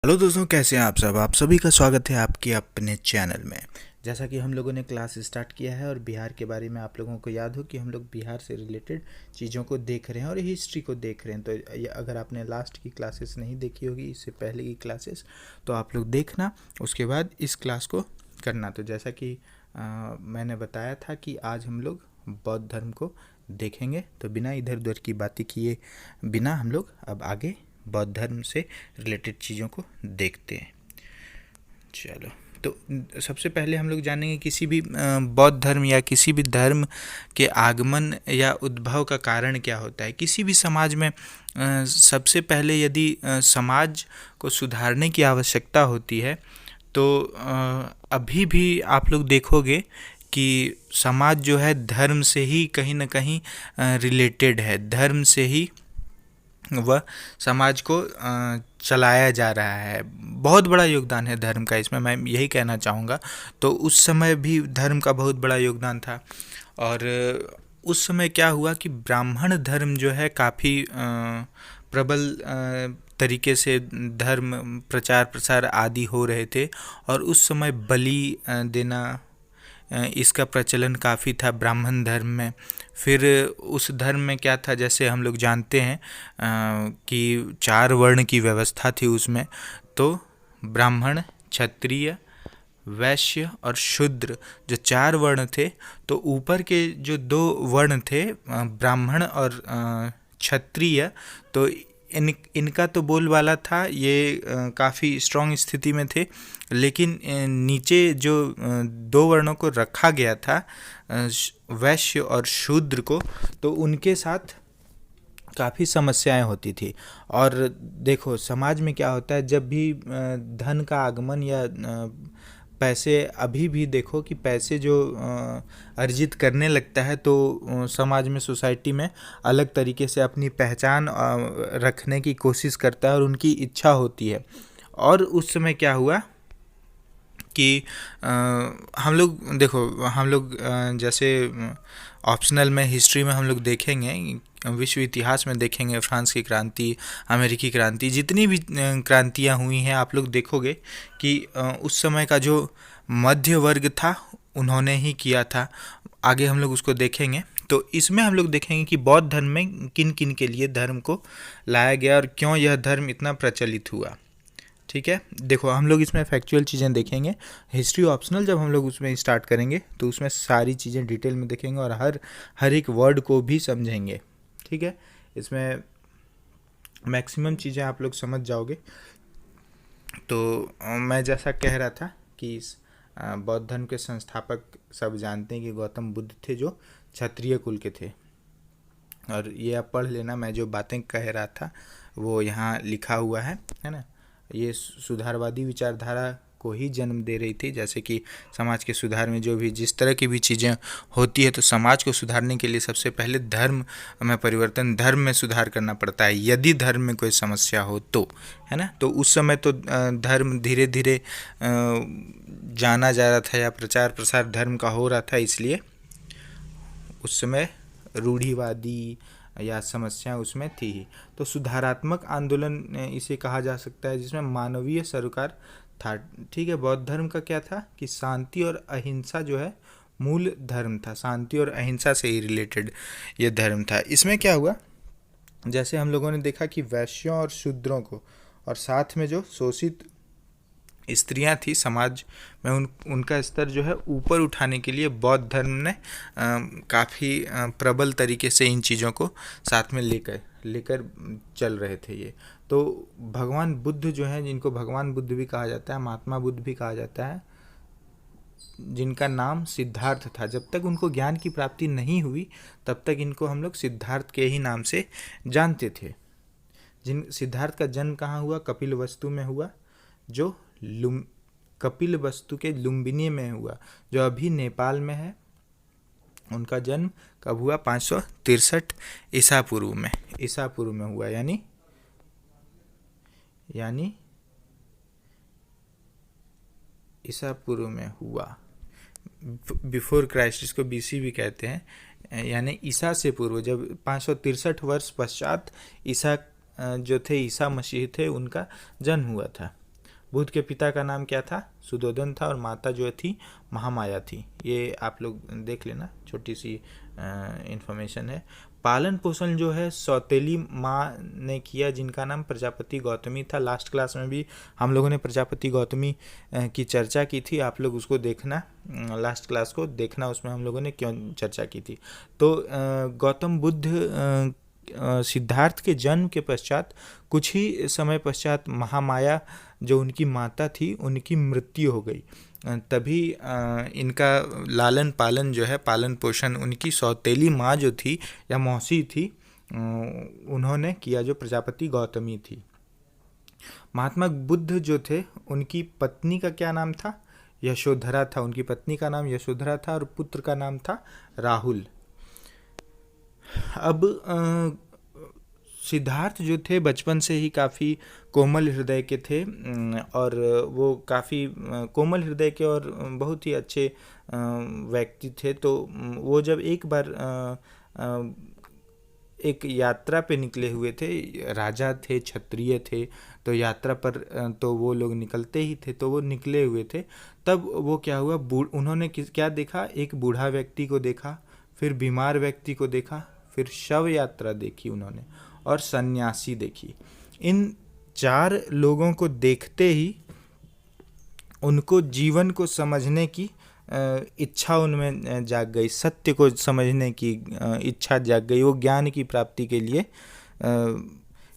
Hello दोस्तों, कैसे हैं आप सब। आप सभी का स्वागत है आपके अपने चैनल में। जैसा कि हम लोगों ने क्लास स्टार्ट किया है और बिहार के बारे में आप लोगों को याद हो कि हम लोग बिहार से रिलेटेड चीज़ों को देख रहे हैं और हिस्ट्री को देख रहे हैं। तो अगर आपने लास्ट की क्लासेस नहीं देखी होगी, इससे पहले की क्लासेस, तो आप लोग देखना, उसके बाद इस क्लास को करना। तो जैसा कि मैंने बताया था कि आज हम लोग बौद्ध धर्म को देखेंगे, तो बिना इधर उधर की बातें किए बिना हम लोग अब आगे बौद्ध धर्म से रिलेटेड चीज़ों को देखते हैं। चलो, तो सबसे पहले हम लोग जानेंगे किसी भी बौद्ध धर्म या किसी भी धर्म के आगमन या उद्भव का कारण क्या होता है। किसी भी समाज में सबसे पहले यदि समाज को सुधारने की आवश्यकता होती है तो अभी भी आप लोग देखोगे कि समाज जो है धर्म से ही कहीं ना कहीं रिलेटेड है। धर्म से ही वह समाज को चलाया जा रहा है। बहुत बड़ा योगदान है धर्म का इसमें, मैं यही कहना चाहूँगा। तो उस समय भी धर्म का बहुत बड़ा योगदान था। और उस समय क्या हुआ कि ब्राह्मण धर्म जो है काफ़ी प्रबल तरीके से धर्म प्रचार प्रसार आदि हो रहे थे। और उस समय बलि देना इसका प्रचलन काफ़ी था ब्राह्मण धर्म में। फिर उस धर्म में क्या था, जैसे हम लोग जानते हैं कि 4 वर्ण की व्यवस्था थी उसमें। तो ब्राह्मण, क्षत्रिय, वैश्य और शूद्र, जो 4 वर्ण थे, तो ऊपर के जो 2 वर्ण थे ब्राह्मण और क्षत्रिय, तो इनका तो बोलबाला था, ये काफ़ी स्ट्रॉन्ग स्थिति में थे। लेकिन नीचे जो 2 वर्णों को रखा गया था, वैश्य और शूद्र को, तो उनके साथ काफ़ी समस्याएं होती थी। और देखो समाज में क्या होता है, जब भी धन का आगमन या पैसे, अभी भी देखो कि पैसे जो अर्जित करने लगता है तो समाज में, सोसाइटी में अलग तरीके से अपनी पहचान रखने की कोशिश करता है और उनकी इच्छा होती है। और उस समय क्या हुआ कि हम लोग देखो, हम लोग जैसे ऑप्शनल में हिस्ट्री में हम लोग देखेंगे, विश्व इतिहास में देखेंगे, फ्रांस की क्रांति, अमेरिकी क्रांति, जितनी भी क्रांतियाँ हुई हैं, आप लोग देखोगे कि उस समय का जो मध्य वर्ग था उन्होंने ही किया था। आगे हम लोग उसको देखेंगे। तो इसमें हम लोग देखेंगे कि बौद्ध धर्म में किन किन के लिए धर्म को लाया गया और क्यों यह धर्म इतना प्रचलित हुआ। ठीक है, देखो हम लोग इसमें फैक्चुअल चीज़ें देखेंगे। हिस्ट्री ऑप्शनल जब हम लोग उसमें स्टार्ट करेंगे तो उसमें सारी चीज़ें डिटेल में देखेंगे और हर एक वर्ड को भी समझेंगे। ठीक है, इसमें मैक्सिमम चीज़ें आप लोग समझ जाओगे। तो मैं जैसा कह रहा था कि बौद्ध धर्म के संस्थापक सब जानते हैं कि गौतम बुद्ध थे, जो क्षत्रिय कुल के थे। और ये आप पढ़ लेना, मैं जो बातें कह रहा था वो यहाँ लिखा हुआ है ना। ये सुधारवादी विचारधारा को ही जन्म दे रही थी। जैसे कि समाज के सुधार में जो भी जिस तरह की भी चीज़ें होती है, तो समाज को सुधारने के लिए सबसे पहले धर्म में परिवर्तन, धर्म में सुधार करना पड़ता है यदि धर्म में कोई समस्या हो तो, है ना। तो उस समय तो धर्म धीरे धीरे जाना जा रहा था या प्रचार प्रसार धर्म का हो रहा था, इसलिए उस समय रूढ़िवादी या समस्या उसमें थी ही। तो सुधारात्मक आंदोलन इसे कहा जा सकता है, जिसमें मानवीय सरोकार था। ठीक है, बौद्ध धर्म का क्या था कि शांति और अहिंसा जो है मूल धर्म था। शांति और अहिंसा से ही रिलेटेड ये धर्म था। इसमें क्या हुआ, जैसे हम लोगों ने देखा कि वैश्यों और शूद्रों को और साथ में जो शोषित स्त्रियां थी समाज में, उनका स्तर जो है ऊपर उठाने के लिए बौद्ध धर्म ने काफ़ी प्रबल तरीके से इन चीज़ों को साथ में लेकर चल रहे थे ये। तो भगवान बुद्ध जो हैं, जिनको भगवान बुद्ध भी कहा जाता है, महात्मा बुद्ध भी कहा जाता है, जिनका नाम सिद्धार्थ था, जब तक उनको ज्ञान की प्राप्ति नहीं हुई तब तक इनको हम लोग सिद्धार्थ के ही नाम से जानते थे। सिद्धार्थ का जन्म कहाँ हुआ, कपिल वस्तु में हुआ, जो कपिल वस्तु के लुम्बिनी में हुआ, जो अभी नेपाल में है। उनका जन्म कब हुआ, 563 ईसा पूर्व में हुआ, यानी ईसा पूर्व में हुआ, बिफोर क्राइस्ट, इसको बीसी भी कहते हैं, यानी ईसा से पूर्व। जब 563 वर्ष पश्चात ईसा जो थे, ईसा मसीह थे, उनका जन्म हुआ था। बुद्ध के पिता का नाम क्या था? सुद्धोधन था, और माता जो थी महामाया थी। ये आप लोग देख लेना, छोटी सी इंफॉर्मेशन है। पालन पोषण जो है सौतेली माँ ने किया, जिनका नाम प्रजापति गौतमी था। लास्ट क्लास में भी हम लोगों ने प्रजापति गौतमी की चर्चा की थी, आप लोग उसको देखना, लास्ट क्लास को देखना, उसमें हम लोगों ने क्यों चर्चा की थी। तो गौतम बुद्ध सिद्धार्थ के जन्म के पश्चात कुछ ही समय पश्चात महामाया जो उनकी माता थी उनकी मृत्यु हो गई। तभी इनका लालन पालन जो है, पालन पोषण उनकी सौतेली माँ जो थी या मौसी थी, उन्होंने किया, जो प्रजापति गौतमी थी। महात्मा बुद्ध जो थे उनकी पत्नी का क्या नाम था? यशोधरा था। उनकी पत्नी का नाम यशोधरा था और पुत्र का नाम था राहुल। अब सिद्धार्थ जो थे बचपन से ही काफ़ी कोमल हृदय के थे, और वो काफ़ी कोमल हृदय के और बहुत ही अच्छे व्यक्ति थे। तो वो जब एक बार एक यात्रा पे निकले हुए थे, राजा थे, क्षत्रिय थे, तो यात्रा पर तो वो लोग निकलते ही थे, तो वो निकले हुए थे। तब वो क्या हुआ, उन्होंने क्या देखा? एक बूढ़ा व्यक्ति को देखा, फिर बीमार व्यक्ति को देखा, फिर शव यात्रा देखी उन्होंने, और सन्यासी देखी। इन 4 लोगों को देखते ही उनको जीवन को समझने की इच्छा उनमें जाग गई, सत्य को समझने की इच्छा जाग गई। वो ज्ञान की प्राप्ति के लिए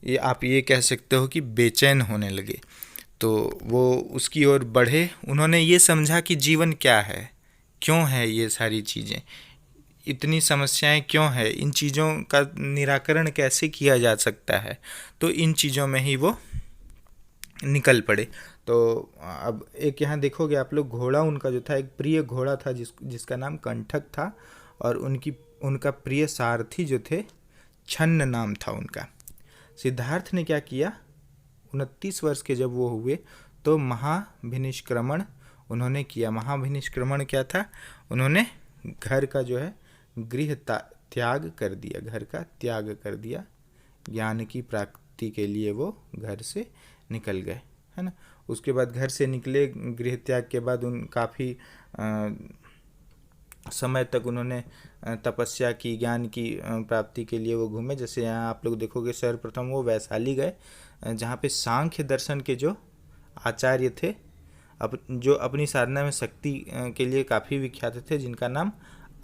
ये आप ये कह सकते हो कि बेचैन होने लगे। तो वो उसकी ओर बढ़े। उन्होंने ये समझा कि जीवन क्या है, क्यों है ये सारी चीज़ें, इतनी समस्याएं क्यों है, इन चीज़ों का निराकरण कैसे किया जा सकता है। तो इन चीज़ों में ही वो निकल पड़े। तो अब एक यहाँ देखोगे आप लोग, घोड़ा उनका जो था, एक प्रिय घोड़ा था जिसका नाम कंठक था, और उनका प्रिय सारथी जो थे छन्न नाम था उनका। सिद्धार्थ ने क्या किया, 29 वर्ष के जब वो हुए तो महाभिनिष्क्रमण उन्होंने किया। महाभिनिष्क्रमण क्या था? उन्होंने घर का जो है गृह त्याग कर दिया, घर का त्याग कर दिया। ज्ञान की प्राप्ति के लिए वो घर से निकल गए, है ना। उसके बाद घर से निकले, गृह त्याग के बाद काफ़ी समय तक उन्होंने तपस्या की, ज्ञान की प्राप्ति के लिए वो घूमे। जैसे यहाँ आप लोग देखोगे, सर्वप्रथम वो वैशाली गए, जहाँ पे सांख्य दर्शन के जो आचार्य थे, जो अपनी साधना में शक्ति के लिए काफ़ी विख्यात थे, जिनका नाम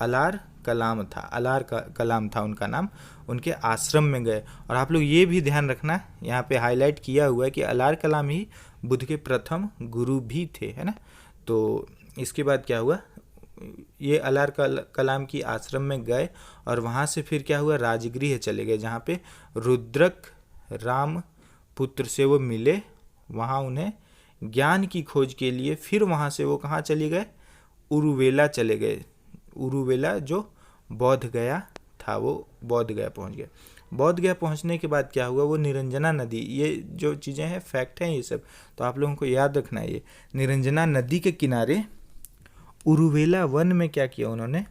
अलार कलाम था। अलार कलाम था उनका नाम। उनके आश्रम में गए। और आप लोग ये भी ध्यान रखना, यहाँ पे हाईलाइट किया हुआ है कि अलार कलाम ही बुद्ध के प्रथम गुरु भी थे, है ना। तो इसके बाद क्या हुआ, ये अलार कलाम की आश्रम में गए, और वहाँ से फिर क्या हुआ, राजगृह चले गए, जहाँ पे रुद्रक राम पुत्र से वो मिले। वहाँ उन्हें ज्ञान की खोज के लिए फिर वहाँ से वो कहाँ चले गए, उरुवेला चले गए। उरुवेला जो बौद्ध गया था, वो बौद्ध गया पहुँच गए। बौद्ध गया पहुँचने के बाद क्या हुआ, वो निरंजना नदी, ये जो चीज़ें हैं फैक्ट हैं ये सब, तो आप लोगों को याद रखना है। ये निरंजना नदी के किनारे उरुवेला वन में क्या किया उन्होंने,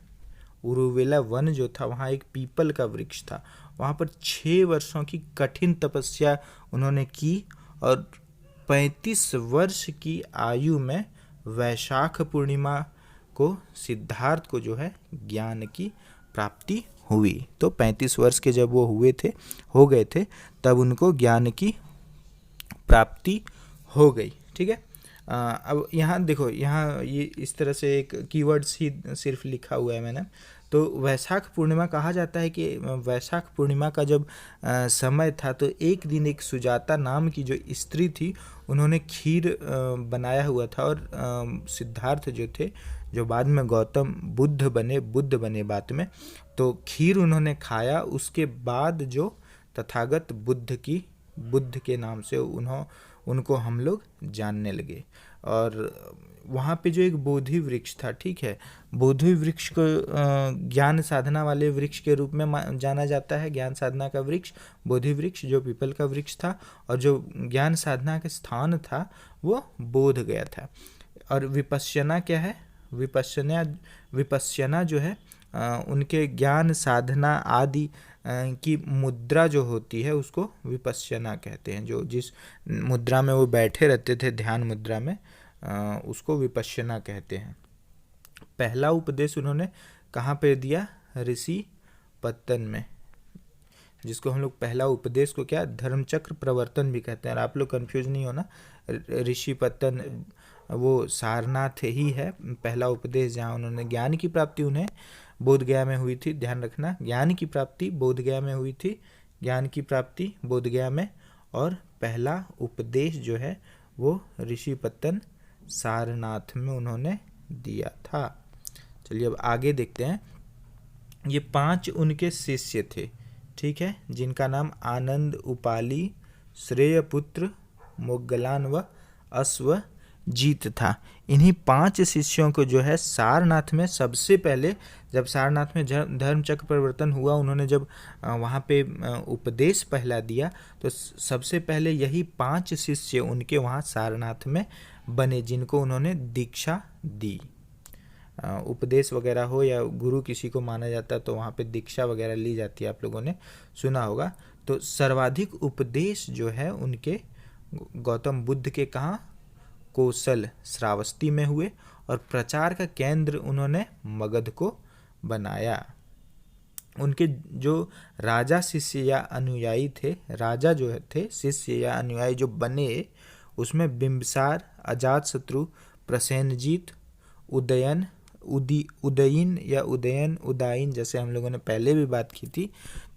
उरुवेला वन जो था, वहाँ एक पीपल का वृक्ष था, वहाँ पर 6 वर्षों की कठिन तपस्या उन्होंने की, और 35 वर्ष की आयु में वैशाख पूर्णिमा को सिद्धार्थ को जो है ज्ञान की प्राप्ति हुई। तो 35 वर्ष के जब वो हो गए थे, तब उनको ज्ञान की प्राप्ति हो गई। ठीक है। अब यहाँ देखो, यहाँ ये इस तरह से एक कीवर्ड्स ही सिर्फ लिखा हुआ है मैंने। तो वैशाख पूर्णिमा कहा जाता है कि वैशाख पूर्णिमा का जब समय था, तो एक दिन एक सुजाता नाम की जो स्त्री थी, उन्होंने खीर बनाया हुआ था, और सिद्धार्थ जो थे, जो बाद में गौतम बुद्ध बने बाद में, तो खीर उन्होंने खाया। उसके बाद जो तथागत बुद्ध के नाम से उनको हम लोग जानने लगे। और वहाँ पे जो एक बोधि वृक्ष था, ठीक है, बोधि वृक्ष को ज्ञान साधना वाले वृक्ष के रूप में जाना जाता है। ज्ञान साधना का वृक्ष बोधि वृक्ष, जो पीपल का वृक्ष था, और जो ज्ञान साधना का स्थान था वो बोध गया था। और विपश्यना क्या है, विपश्यना जो है उनके ज्ञान साधना आदि की मुद्रा जो होती है उसको विपश्यना कहते हैं। जो जिस मुद्रा में वो बैठे रहते थे, ध्यान मुद्रा में, उसको विपश्यना कहते हैं। पहला उपदेश उन्होंने कहाँ पे दिया? ऋषि पत्तन में, जिसको हम लोग पहला उपदेश को क्या धर्मचक्र प्रवर्तन भी कहते हैं। और आप लोग कंफ्यूज नहीं होना, ऋषि पत्तन वो सारनाथ ही है। पहला उपदेश जहाँ उन्होंने ज्ञान की प्राप्ति उन्हें बोध गया में हुई थी, ध्यान रखना, ज्ञान की प्राप्ति बोध गया में हुई थी, ज्ञान की प्राप्ति बोध गया में। और पहला उपदेश जो है वो ऋषि पत्तन सारनाथ में उन्होंने दिया था। चलिए अब आगे देखते हैं। ये 5 उनके शिष्य थे, ठीक है, जिनका नाम आनंद, उपाली, श्रेयपुत्र, मोग्गलान व अश्वजीत था। इन्हीं 5 शिष्यों को जो है सारनाथ में सबसे पहले, जब सारनाथ में धर्मचक्र परिवर्तन हुआ, उन्होंने जब वहाँ पे उपदेश पहला दिया, तो सबसे पहले यही 5 शिष्य उनके वहाँ सारनाथ में बने, जिनको उन्होंने दीक्षा दी। उपदेश वगैरह हो या गुरु किसी को माना जाता है तो वहाँ पे दीक्षा वगैरह ली जाती है, आप लोगों ने सुना होगा। तो सर्वाधिक उपदेश जो है उनके गौतम बुद्ध के कहाँ? कौशल श्रावस्ती में हुए। और प्रचार का केंद्र उन्होंने मगध को बनाया। उनके जो राजा शिष्य या अनुयायी थे, राजा जो थे, शिष्य या अनुयायी जो बने, उसमें बिंबिसार, अजातशत्रु, प्रसेनजीत, उदयीन या उदायीन, जैसे हम लोगों ने पहले भी बात की थी,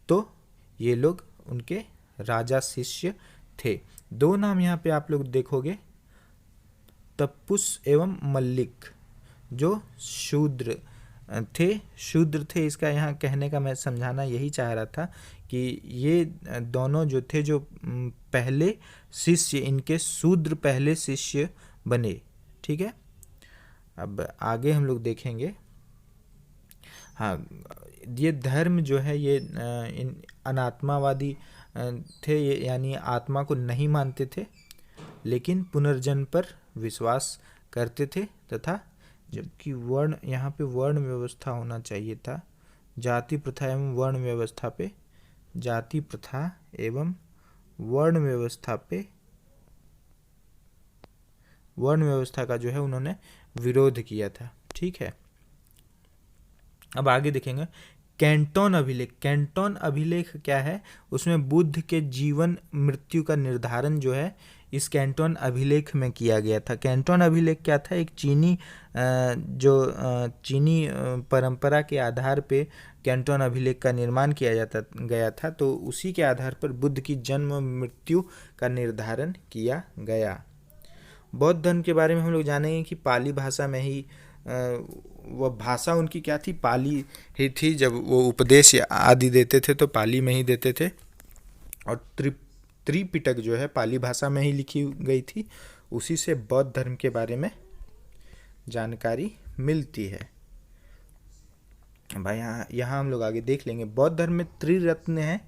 तो ये लोग उनके राजा शिष्य थे। 2 नाम यहाँ पे आप लोग देखोगे, तप्पुस एवं मल्लिक, जो शूद्र थे। इसका यहाँ कहने का मैं समझाना यही चाह रहा था कि ये दोनों जो थे, जो पहले शिष्य, इनके शूद्र पहले शिष्य बने, ठीक है। अब आगे हम लोग देखेंगे। हाँ, ये धर्म जो है ये अनात्मावादी थे, यानी आत्मा को नहीं मानते थे, लेकिन पुनर्जन्म पर विश्वास करते थे। तथा जबकि वर्ण, यहाँ पे वर्ण व्यवस्था होना चाहिए था, जाति प्रथा एवं वर्ण व्यवस्था पे, जाति प्रथा एवं वर्ण व्यवस्था का जो है उन्होंने विरोध किया था, ठीक है। अब आगे देखेंगे कैंटोन अभिलेख। कैंटोन अभिलेख क्या है? उसमें बुद्ध के जीवन मृत्यु का निर्धारण जो है इस कैंटोन अभिलेख में किया गया था। कैंटोन अभिलेख क्या था? एक चीनी चीनी परंपरा के आधार पे कैंटोन अभिलेख का निर्माण किया गया था। तो उसी के आधार पर बुद्ध की जन्म मृत्यु का निर्धारण किया गया। बौद्ध धर्म के बारे में हम लोग जानेंगे कि पाली भाषा में ही, वह भाषा उनकी क्या थी? पाली ही थी। जब वो उपदेश आदि देते थे तो पाली में ही देते थे। और त्रिपिटक जो है पाली भाषा में ही लिखी गई थी। उसी से बौद्ध धर्म के बारे में जानकारी मिलती है। भाई यहाँ हम लोग आगे देख लेंगे। बौद्ध धर्म में त्रिरत्न है,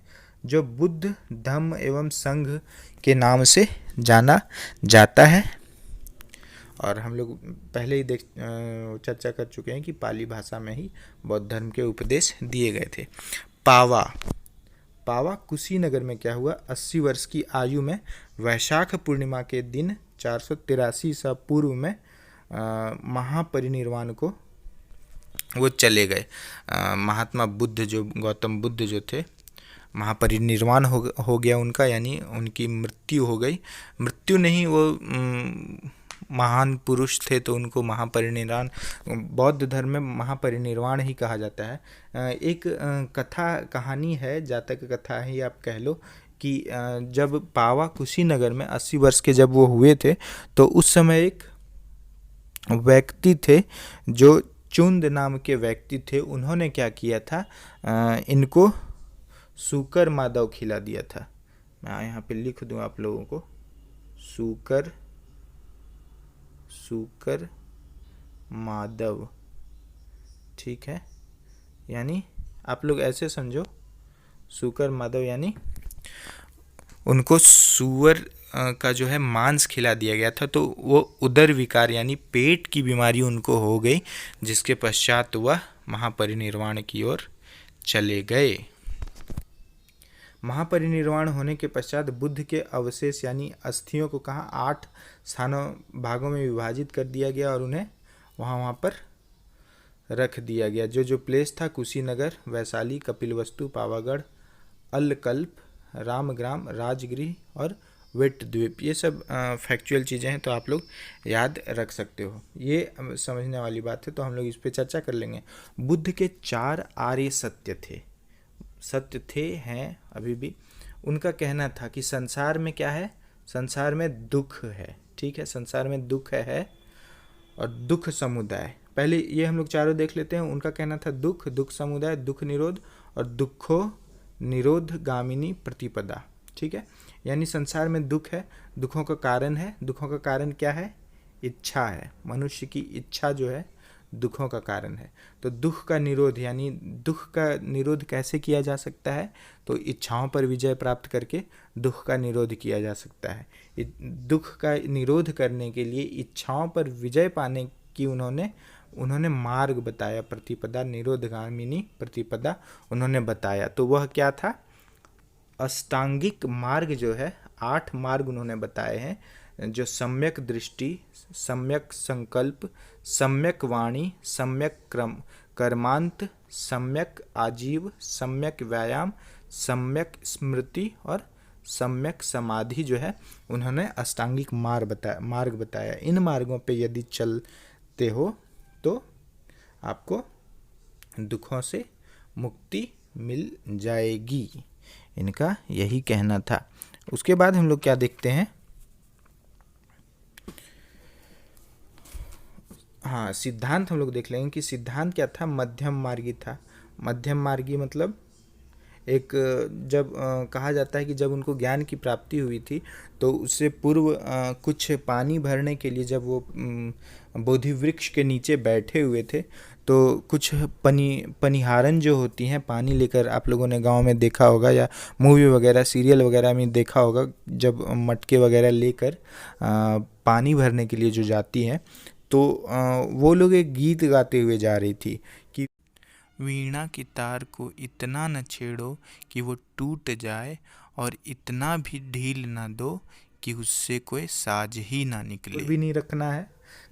जो बुद्ध, धम्म एवं संघ के नाम से जाना जाता है। और हम लोग पहले ही चर्चा कर चुके हैं कि पाली भाषा में ही बौद्ध धर्म के उपदेश दिए गए थे। पावा कुशीनगर में क्या हुआ? 80 वर्ष की आयु में वैशाख पूर्णिमा के दिन 483 ईसा पूर्व में महापरिनिर्वाण को वो चले गए। महात्मा बुद्ध, जो गौतम बुद्ध जो थे, महापरिनिर्वाण हो गया उनका, यानी उनकी मृत्यु हो गई। मृत्यु नहीं, वो महान पुरुष थे तो उनको महापरिनिर्वाण, बौद्ध धर्म में महापरिनिर्वाण ही कहा जाता है। एक कहानी है, जातक कथा ही आप कह लो, कि जब पावा कुशीनगर में 80 वर्ष के जब वो हुए थे, तो उस समय एक व्यक्ति थे जो चुंद नाम के व्यक्ति थे। उन्होंने क्या किया था? इनको सूकर माधव खिला दिया था। मैं यहाँ पे लिख दूँ आप लोगों को, सूकर माधव, ठीक है। यानी आप लोग ऐसे समझो, सूकर माधव यानी उनको सूअर का जो है मांस खिला दिया गया था। तो वो उदर विकार यानी पेट की बीमारी उनको हो गई, जिसके पश्चात वह महापरिनिर्वाण की ओर चले गए। महापरिनिर्वाण होने के पश्चात बुद्ध के अवशेष यानी अस्थियों को कहाँ 8 स्थानों भागों में विभाजित कर दिया गया और उन्हें वहाँ पर रख दिया गया। जो प्लेस था कुशीनगर, वैशाली, कपिलवस्तु, पावागढ़, अल्लकल्प, रामग्राम, राजगृह और वेट द्वीप, ये सब फैक्चुअल चीज़ें हैं तो आप लोग याद रख सकते हो, ये समझने वाली बात है। तो हम लोग इस पे चर्चा कर लेंगे। बुद्ध के 4 आर्य सत्य थे हैं अभी भी। उनका कहना था कि संसार में क्या है, संसार में दुख है, ठीक है, संसार में दुख है और दुख समुदाय। पहले ये हम लोग चारों देख लेते हैं। उनका कहना था दुख समुदाय, दुख निरोध और दुखो निरोध गामिनी प्रतिपदा, ठीक है। यानी संसार में दुख है, दुखों का कारण है। दुखों का कारण क्या है? इच्छा है। मनुष्य की इच्छा जो है दुखों का कारण है। तो दुख का निरोध, यानी दुख का निरोध कैसे किया जा सकता है? तो इच्छाओं पर विजय प्राप्त करके दुख का निरोध किया जा सकता है। दुख का निरोध करने के लिए इच्छाओं पर विजय पाने की उन्होंने मार्ग बताया, प्रतिपदा, निरोधगामिनी प्रतिपदा उन्होंने बताया। तो वह क्या था? अष्टांगिक मार्ग जो है, 8 मार्ग उन्होंने बताए हैं, जो सम्यक दृष्टि, सम्यक संकल्प, सम्यक वाणी, सम्यक कर्मांत, सम्यक आजीव, सम्यक व्यायाम, सम्यक स्मृति और सम्यक समाधि जो है उन्होंने अष्टांगिक मार्ग बताया। इन मार्गों पे यदि चलते हो तो आपको दुखों से मुक्ति मिल जाएगी, इनका यही कहना था। उसके बाद हम लोग क्या देखते हैं? हाँ, सिद्धांत हम लोग देख लेंगे कि सिद्धांत क्या था। मध्यम मार्गी था। मध्यम मार्गी मतलब एक, जब कहा जाता है कि जब उनको ज्ञान की प्राप्ति हुई थी तो उससे पूर्व कुछ पानी भरने के लिए जब वो बोधि वृक्ष के नीचे बैठे हुए थे तो कुछ पनिहारन जो होती हैं, पानी लेकर, आप लोगों ने गांव में देखा होगा या मूवी वगैरह सीरियल वगैरह में देखा होगा, जब मटके वगैरह लेकर पानी भरने के लिए जो जाती हैं तो वो लोग एक गीत गाते हुए जा रही थी कि वीणा की तार को इतना न छेड़ो कि वो टूट जाए और इतना भी ढील ना दो कि उससे कोई साज ही ना निकले। भी नहीं रखना है,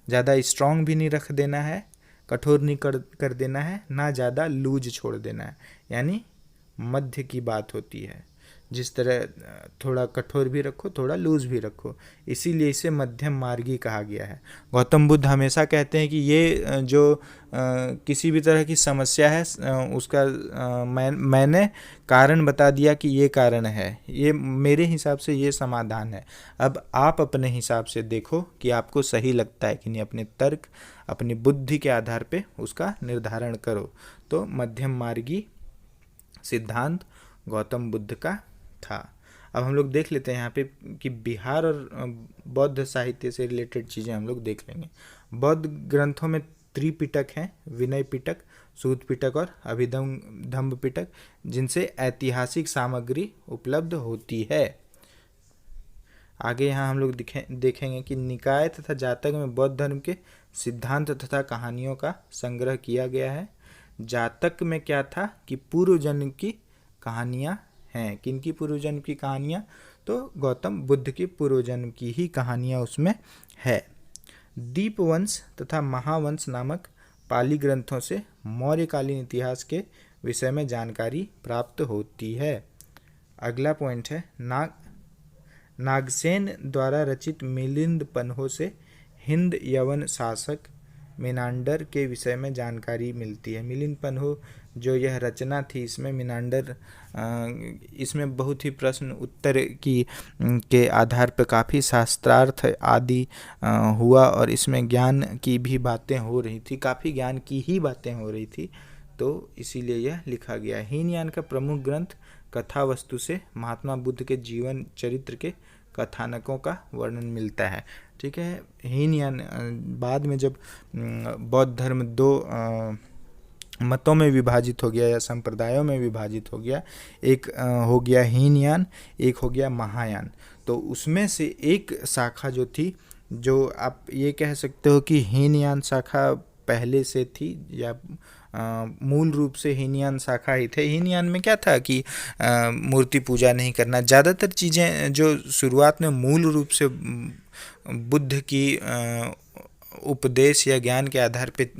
ज़्यादा स्ट्रॉन्ग भी नहीं रख देना है, कठोर नहीं कर देना है, ना ज़्यादा लूज छोड़ देना है। यानी मध्य की बात होती है, जिस तरह थोड़ा कठोर भी रखो, थोड़ा लूज भी रखो, इसीलिए इसे मध्यम मार्गी कहा गया है। गौतम बुद्ध हमेशा कहते हैं कि ये जो किसी भी तरह की समस्या है उसका मैंने कारण बता दिया कि ये कारण है, ये मेरे हिसाब से ये समाधान है। अब आप अपने हिसाब से देखो कि आपको सही लगता है कि नहीं, अपने तर्क, अपनी बुद्धि के आधार पे उसका निर्धारण करो। तो मध्यम मार्गी सिद्धांत गौतम बुद्ध का था। अब हम लोग देख लेते हैं यहाँ पे कि बिहार और बौद्ध साहित्य से रिलेटेड चीज़ें हम लोग देख लेंगे। बौद्ध ग्रंथों में त्रिपिटक हैं, विनय पिटक, सूत पिटक और अभिधम्म पिटक, जिनसे ऐतिहासिक सामग्री उपलब्ध होती है। आगे यहाँ हम लोग देखेंगे कि निकाय तथा जातक में बौद्ध धर्म के सिद्धांत तथा कहानियों का संग्रह किया गया है। जातक में क्या था कि पूर्व जन्म की कहानियाँ हैं। किनकी पूर्व जन्म की कहानियाँ? तो गौतम बुद्ध की पूर्व जन्म की ही कहानियाँ उसमें है। दीपवंश तथा महावंश नामक पाली ग्रंथों से मौर्यकालीन इतिहास के विषय में जानकारी प्राप्त होती है। अगला पॉइंट है नागसेन द्वारा रचित मिलिंद पन्हों से हिंद यवन शासक मिनांडर के विषय में जानकारी मिलती है। मिलिंद पन्हो जो यह रचना थी, इसमें मिनांडर, इसमें बहुत ही प्रश्न उत्तर के आधार पर काफ़ी शास्त्रार्थ आदि हुआ और इसमें ज्ञान की भी बातें हो रही थी, काफ़ी ज्ञान की ही बातें हो रही थी, तो इसीलिए यह लिखा गया। हीनयान का प्रमुख ग्रंथ कथा वस्तु से महात्मा बुद्ध के जीवन चरित्र के कथानकों का वर्णन मिलता है। ठीक है, हीनयान बाद में जब बौद्ध धर्म 2 मतों में विभाजित हो गया या संप्रदायों में विभाजित हो गया, एक हो गया हीनयान, एक हो गया महायान, तो उसमें से एक शाखा जो थी, जो आप ये कह सकते हो कि हीनयान शाखा पहले से थी या मूल रूप से हीनयान शाखा ही थे। हीनयान में क्या था कि मूर्ति पूजा नहीं करना। ज़्यादातर चीज़ें जो शुरुआत में मूल रूप से बुद्ध की उपदेश या ज्ञान के आधार पे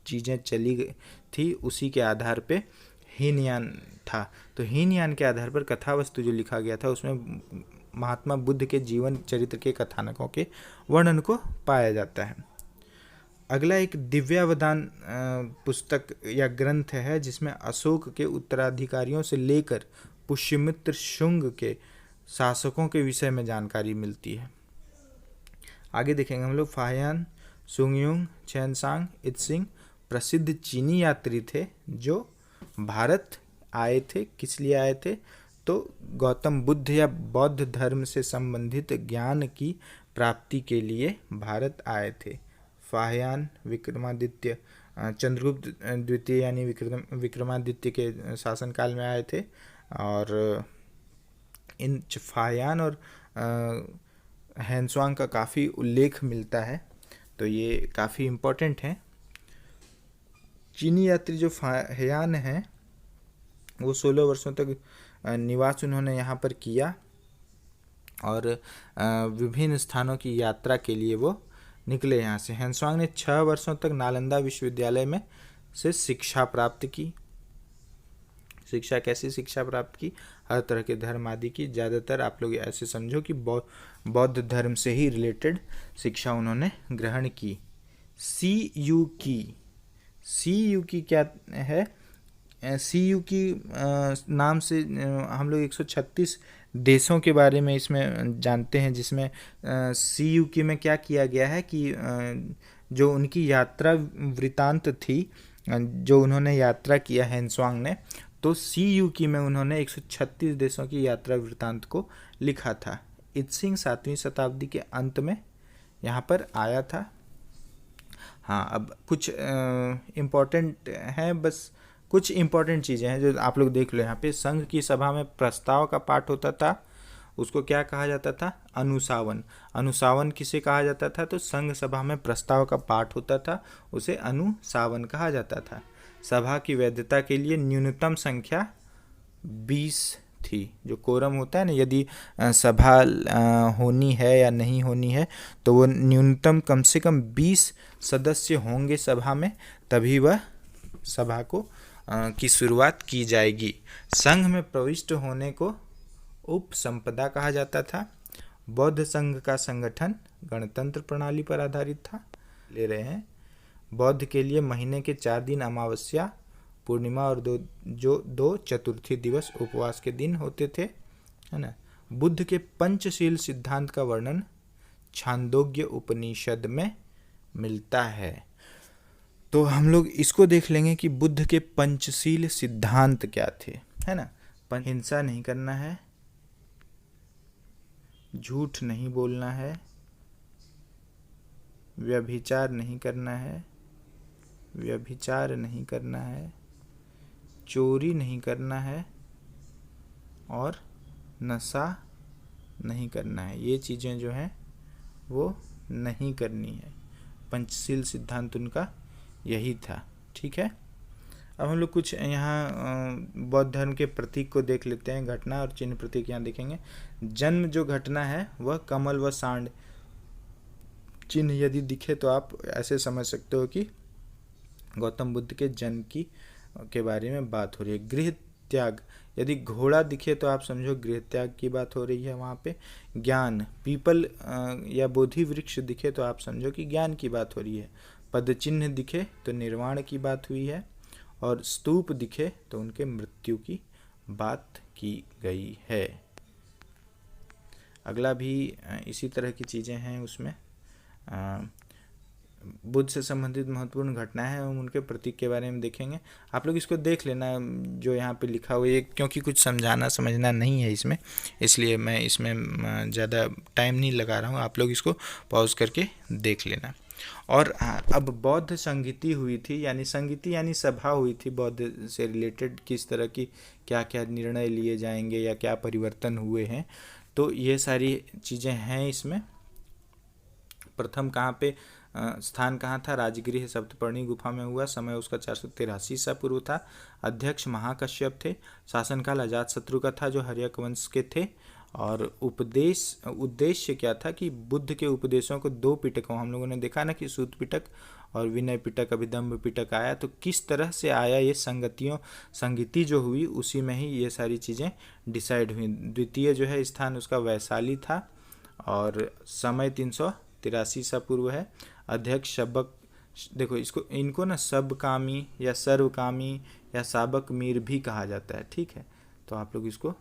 चीज़ें चली गई थी, उसी के आधार पे हीनयान था। तो हीनयान के आधार पर कथा वस्तु जो लिखा गया था उसमें महात्मा बुद्ध के जीवन चरित्र के कथानकों के वर्णन को पाया जाता है। अगला एक दिव्यावदान पुस्तक या ग्रंथ है जिसमें अशोक के उत्तराधिकारियों से लेकर पुष्यमित्र शुंग के शासकों के विषय में जानकारी मिलती है। आगे देखेंगे हम लोग फाहियान सुंगयुंग चैनसांग इत्सिंग प्रसिद्ध चीनी यात्री थे जो भारत आए थे। किस लिए आए थे? तो गौतम बुद्ध या बौद्ध धर्म से संबंधित ज्ञान की प्राप्ति के लिए भारत आए थे। फाहियान विक्रमादित्य चंद्रगुप्त द्वितीय यानी विक्रमादित्य के शासनकाल में आए थे और इन फाहियान और हैंसवांग का काफ़ी उल्लेख मिलता है, तो ये काफ़ी इम्पोर्टेंट है। चीनी यात्री जो फाहियान हैं वो 16 वर्षों तक निवास उन्होंने यहाँ पर किया और विभिन्न स्थानों की यात्रा के लिए वो निकले यहाँ से। हैंसवांग ने 6 वर्षों तक नालंदा विश्वविद्यालय में से शिक्षा प्राप्त की। शिक्षा कैसी शिक्षा प्राप्त की? हर तरह के धर्म आदि की। ज़्यादातर आप लोग ऐसे समझो कि बौद्ध धर्म से ही रिलेटेड शिक्षा उन्होंने ग्रहण की। CU की क्या है? CU की नाम से हम लोग 136 देशों के बारे में इसमें जानते हैं, जिसमें CU की में क्या किया गया है कि जो उनकी यात्रा वृतांत थी, जो उन्होंने यात्रा किया हैंसवांग ने, तो CU की में उन्होंने 136 देशों की यात्रा वृतांत को लिखा था। इत्सिंग 7वीं शताब्दी के अंत में यहाँ पर आया था। हाँ, अब कुछ इम्पोर्टेंट हैं, बस कुछ इम्पोर्टेंट चीज़ें हैं जो आप लोग देख लो। यहाँ पे संघ की सभा में प्रस्ताव का पाठ होता था, उसको क्या कहा जाता था? अनुसावन। अनुसावन किसे कहा जाता था? तो संघ सभा में प्रस्ताव का पाठ होता था, उसे अनुसावन कहा जाता था। सभा की वैधता के लिए न्यूनतम संख्या 20 थी। जो कोरम होता है ना, यदि सभा होनी है या नहीं होनी है तो वो न्यूनतम कम से कम 20 सदस्य होंगे सभा में, तभी वह सभा को की शुरुआत की जाएगी। संघ में प्रविष्ट होने को उपसंपदा कहा जाता था। बौद्ध संघ का संगठन गणतंत्र प्रणाली पर आधारित था। ले रहे हैं बौद्ध के लिए महीने के 4 दिन अमावस्या, पूर्णिमा और दो चतुर्थी दिवस उपवास के दिन होते थे, है ना। बुद्ध के पंचशील सिद्धांत का वर्णन छांदोग्य उपनिषद में मिलता है। तो हम लोग इसको देख लेंगे कि बुद्ध के पंचशील सिद्धांत क्या थे, है ना। हिंसा नहीं करना है, झूठ नहीं बोलना है, व्यभिचार नहीं करना है, व्यभिचार नहीं करना है, चोरी नहीं करना है और नशा नहीं करना है। ये चीज़ें जो हैं वो नहीं करनी है। पंचशील सिद्धांत उनका यही था, ठीक है। अब हम लोग कुछ यहाँ बौद्ध धर्म के प्रतीक को देख लेते हैं। घटना और चिन्ह प्रतीक यहाँ देखेंगे। जन्म जो घटना है वह कमल व सांड चिन्ह यदि दिखे तो आप ऐसे समझ सकते हो कि गौतम बुद्ध के जन्म के बारे में बात हो रही है। गृह त्याग, यदि घोड़ा दिखे तो आप समझो गृह त्याग की बात हो रही है वहाँ पे। ज्ञान, पीपल या बोधि वृक्ष दिखे तो आप समझो कि ज्ञान की बात हो रही है। पद चिन्ह दिखे तो निर्वाण की बात हुई है और स्तूप दिखे तो उनके मृत्यु की बात की गई है। अगला भी इसी तरह की चीज़ें हैं, उसमें बुद्ध से संबंधित महत्वपूर्ण घटना है, हम उनके प्रतीक के बारे में देखेंगे। आप लोग इसको देख लेना जो यहाँ पे लिखा हुआ है, क्योंकि कुछ समझाना समझना नहीं है इसमें, इसलिए मैं इसमें ज़्यादा टाइम नहीं लगा रहा हूँ। आप लोग इसको पॉज करके देख लेना। और अब बौद्ध संगीति हुई थी, यानी संगीति यानी सभा हुई थी बौद्ध से रिलेटेड, किस तरह की क्या क्या निर्णय लिए जाएंगे या क्या परिवर्तन हुए हैं, तो ये सारी चीज़ें हैं इसमें। प्रथम कहाँ पे स्थान कहाँ था? राजगृह सप्तपर्णी गुफा में हुआ। समय उसका 483 ईसा पूर्व था। अध्यक्ष महाकश्यप थे। शासनकाल अजातशत्रु का था जो हर्यक वंश के थे। और उद्देश्य क्या था कि बुद्ध के उपदेशों को 2 पिटकों, हम लोगों ने देखा ना कि सूत पिटक और विनय पिटक, अभिधम्म पिटक आया, तो किस तरह से आया, ये संगति जो हुई उसी में ही ये सारी चीज़ें डिसाइड हुई। द्वितीय जो है स्थान उसका वैशाली था और समय 383 ईसा पूर्व है। अध्यक्ष सबक, देखो इनको ना सबकामी या सर्वकामी या साबक मीर भी कहा जाता है, ठीक है। तो आप लोग इसको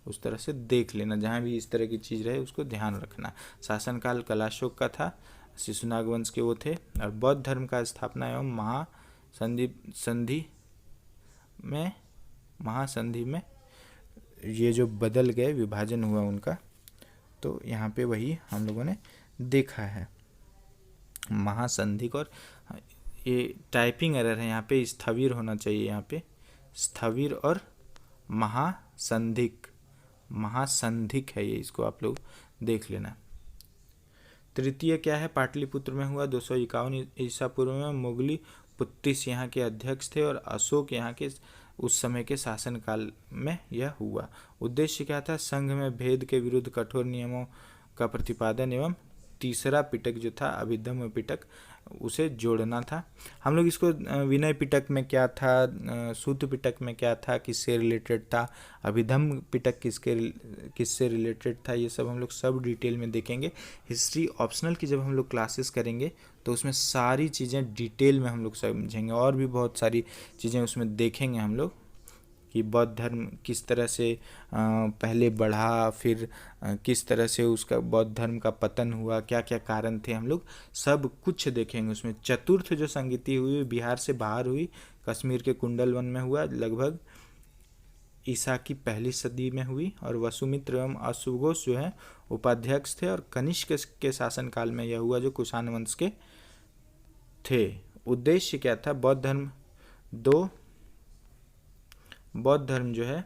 उस तरह से देख लेना, जहाँ भी इस तरह की चीज़ रहे उसको ध्यान रखना। शासनकाल कलाशोक का था, शिशुनाग वंश के वो थे। और बौद्ध धर्म का स्थापना एवं महासंधि में ये जो बदल गए, विभाजन हुआ उनका, तो यहाँ पे वही हम लोगों ने देखा है महासंधि को। और ये टाइपिंग एरर है, यहाँ पे स्थविर होना चाहिए, यहाँ पे स्थविर और महासंधिक है ये, इसको आप लोग देख लेना। तृतीय क्या है? पाटलिपुत्र में हुआ 251 ईसा पूर्व में। मुगली पुत्तिस यहाँ के अध्यक्ष थे और अशोक यहाँ के उस समय के शासनकाल में यह हुआ। उद्देश्य क्या था? संघ में भेद के विरुद्ध कठोर नियमों का प्रतिपादन एवं तीसरा पिटक जो था अभिधम्म पिटक, उसे जोड़ना था। हम लोग इसको विनय पिटक में क्या था, सूत पिटक में क्या था, किससे रिलेटेड था, अभिधम्म पिटक किससे रिलेटेड था, ये सब हम लोग सब डिटेल में देखेंगे। हिस्ट्री ऑप्शनल की जब हम लोग क्लासेस करेंगे तो उसमें सारी चीज़ें डिटेल में हम लोग समझेंगे और भी बहुत सारी चीज़ें उसमें देखेंगे हम लोग कि बौद्ध धर्म किस तरह से पहले बढ़ा, फिर किस तरह से उसका बौद्ध धर्म का पतन हुआ, क्या क्या कारण थे, हम लोग सब कुछ देखेंगे उसमें। चतुर्थ जो संगति हुई बिहार से बाहर हुई, कश्मीर के कुंडल वन में हुआ, लगभग ईसा की 1ली सदी में हुई। और वसुमित्र एवं अश्वघोष जो है उपाध्यक्ष थे और कनिष्क के शासनकाल में यह हुआ जो कुषाण वंश के थे। उद्देश्य क्या था? बौद्ध धर्म जो है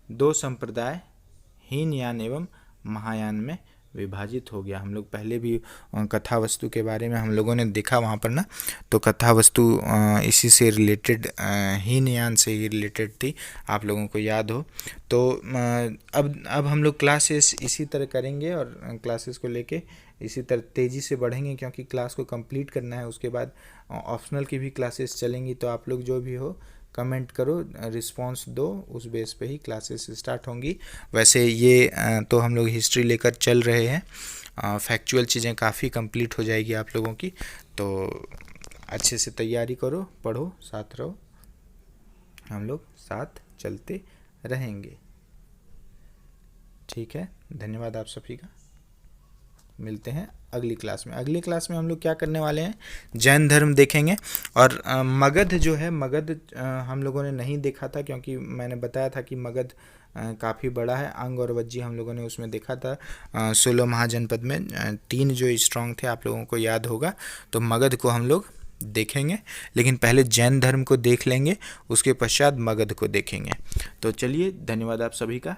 2 संप्रदाय, हीनयान एवं महायान में विभाजित हो गया। हम लोग पहले भी कथा वस्तु के बारे में हम लोगों ने देखा वहाँ पर ना, तो कथा वस्तु इसी से रिलेटेड, हीनयान से ही रिलेटेड थी, आप लोगों को याद हो तो। अब हम लोग क्लासेस इसी तरह करेंगे और क्लासेस को लेके इसी तरह तेज़ी से बढ़ेंगे, क्योंकि क्लास को कंप्लीट करना है। उसके बाद ऑप्शनल की भी क्लासेस चलेंगी, तो आप लोग जो भी हो कमेंट करो, रिस्पांस दो, उस बेस पे ही क्लासेस स्टार्ट होंगी। वैसे ये तो हम लोग हिस्ट्री लेकर चल रहे हैं, फैक्चुअल चीज़ें काफ़ी कंप्लीट हो जाएगी आप लोगों की, तो अच्छे से तैयारी करो, पढ़ो, साथ रहो, हम लोग साथ चलते रहेंगे। ठीक है, धन्यवाद आप सभी का। मिलते हैं अगली क्लास में। अगली क्लास में हम लोग क्या करने वाले हैं, जैन धर्म देखेंगे। और मगध जो है, मगध हम लोगों ने नहीं देखा था, क्योंकि मैंने बताया था कि मगध काफ़ी बड़ा है। अंग और वज्जी हम लोगों ने उसमें देखा था 16 महाजनपद में 3 जो स्ट्रॉन्ग थे, आप लोगों को याद होगा। तो मगध को हम लोग देखेंगे, लेकिन पहले जैन धर्म को देख लेंगे, उसके पश्चात मगध को देखेंगे। तो चलिए, धन्यवाद आप सभी का।